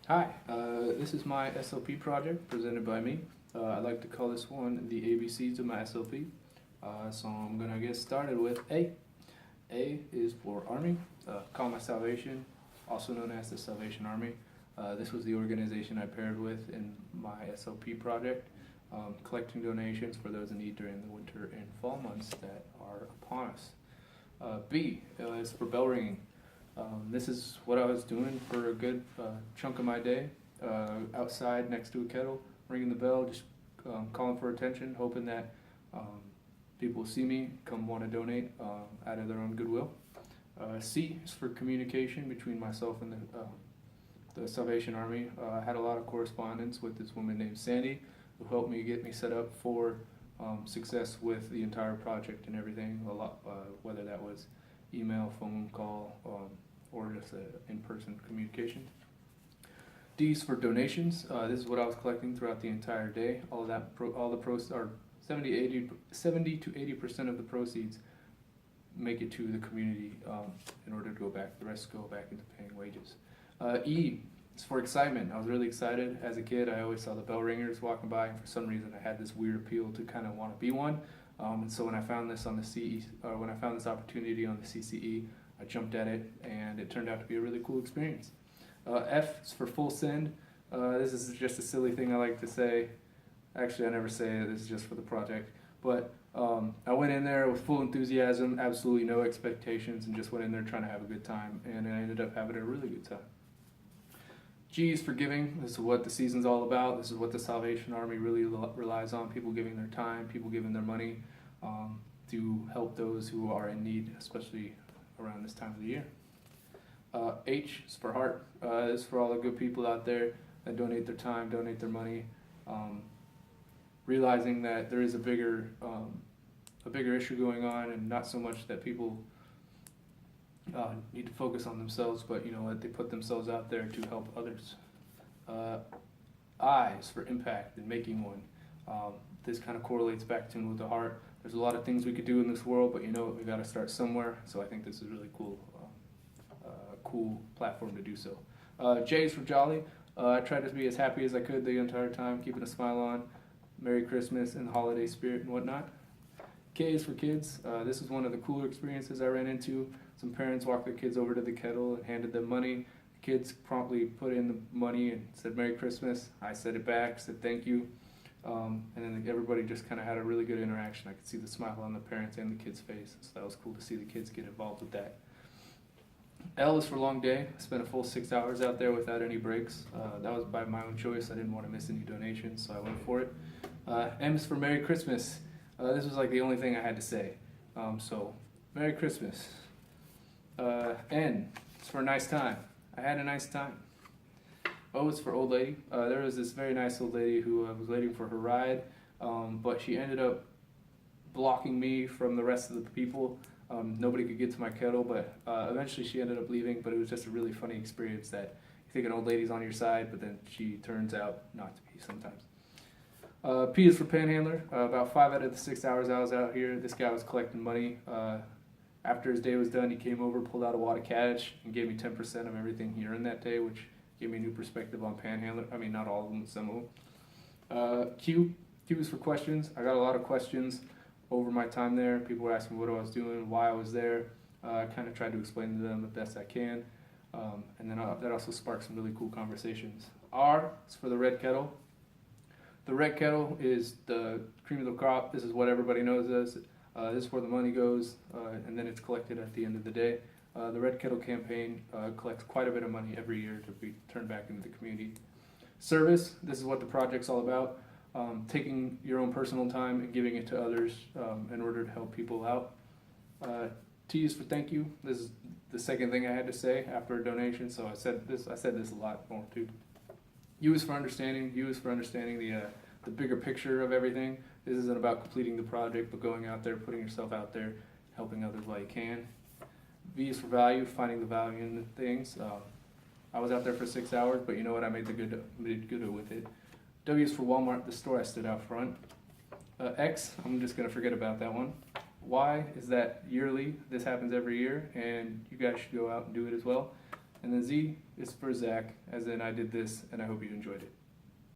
Hi, this is my SLP project presented by me. I'd like to call this one the ABCs of my SLP. So I'm going to get started with A. A is for Army, Call My Salvation, also known as the Salvation Army. This was the organization I paired with in my SLP project, collecting donations for those in need during the winter and fall months that are upon us. B is for bell ringing. This is what I was doing for a good chunk of my day, outside next to a kettle, ringing the bell, just calling for attention, hoping that people will see me, come want to donate out of their own goodwill. C is for communication between myself and the Salvation Army. I had a lot of correspondence with this woman named Sandy, who helped me get me set up for success with the entire project and everything, whether that was email, phone call, or just in-person communication. D is for donations. This is what I was collecting throughout the entire day. All the proceeds are 70 to 80% of the proceeds make it to the community in order to go back. The rest go back into paying wages. E is for excitement. I was really excited as a kid. I always saw the bell ringers walking by, and for some reason I had this weird appeal to kind of want to be one. And so when I found this on the when I found this opportunity on the CCE, I jumped at it, and it turned out to be a really cool experience. F is for full send. This is just a silly thing I like to say. Actually, I never say it. This is just for the project. But I went in there with full enthusiasm, absolutely no expectations, and just went in there trying to have a good time, and I ended up having a really good time. G is for giving. This is what the season's all about. This is what the Salvation Army really relies on, people giving their time, people giving their money to help those who are in need, especially around this time of the year. H is for heart. This is for all the good people out there that donate their time, donate their money, realizing that there is a bigger issue going on, and not so much that people need to focus on themselves, but that they put themselves out there to help others. I is for impact and making one. This kind of correlates back to with the heart. There's a lot of things we could do in this world, but we got to start somewhere. So I think this is really cool platform to do so. J is for jolly. I tried to be as happy as I could the entire time, keeping a smile on. Merry Christmas and the holiday spirit and whatnot. K is for kids. This is one of the cooler experiences I ran into. Some parents walked their kids over to the kettle and handed them money. The kids promptly put in the money and said Merry Christmas. I said it back, said thank you. And then everybody just kind of had a really good interaction. I could see the smile on the parents and the kids' face, so that was cool to see the kids get involved with that. L is for long day. I spent a full 6 hours out there without any breaks. That was by my own choice. I didn't want to miss any donations, so I went for it. M is for Merry Christmas. This was like the only thing I had to say. So, Merry Christmas. N is for a nice time. I had a nice time. O is for old lady. There was this very nice old lady who was waiting for her ride, but she ended up blocking me from the rest of the people. Nobody could get to my kettle, but eventually she ended up leaving, but it was just a really funny experience that you think an old lady's on your side, but then she turns out not to be sometimes. P is for panhandler. About 5 out of the 6 hours I was out here, this guy was collecting money. After his day was done, he came over, pulled out a wad of cash, and gave me 10% of everything he earned that day, which gave me a new perspective on panhandler. I mean, not all of them, some of them. Q is for questions. I got a lot of questions over my time there. People were asking what I was doing, why I was there. I kind of tried to explain to them the best I can. And then that also sparked some really cool conversations. R is for the red kettle. The red kettle is the cream of the crop. This is what everybody knows as. This is where the money goes, and then it's collected at the end of the day. The Red Kettle campaign collects quite a bit of money every year to be turned back into the community. Service, this is what the project's all about. Taking your own personal time and giving it to others in order to help people out. T is for thank you. This is the second thing I had to say after a donation, so I said this a lot more too. U is for understanding. U is for understanding the bigger picture of everything. This isn't about completing the project, but going out there, putting yourself out there, helping others while you can. V is for value, finding the value in the things. I was out there for 6 hours, but you know what? I made good with it. W is for Walmart, the store I stood out front. X, I'm just going to forget about that one. Y is that yearly. This happens every year, and you guys should go out and do it as well. And then Z is for Zach, as in I did this, and I hope you enjoyed it.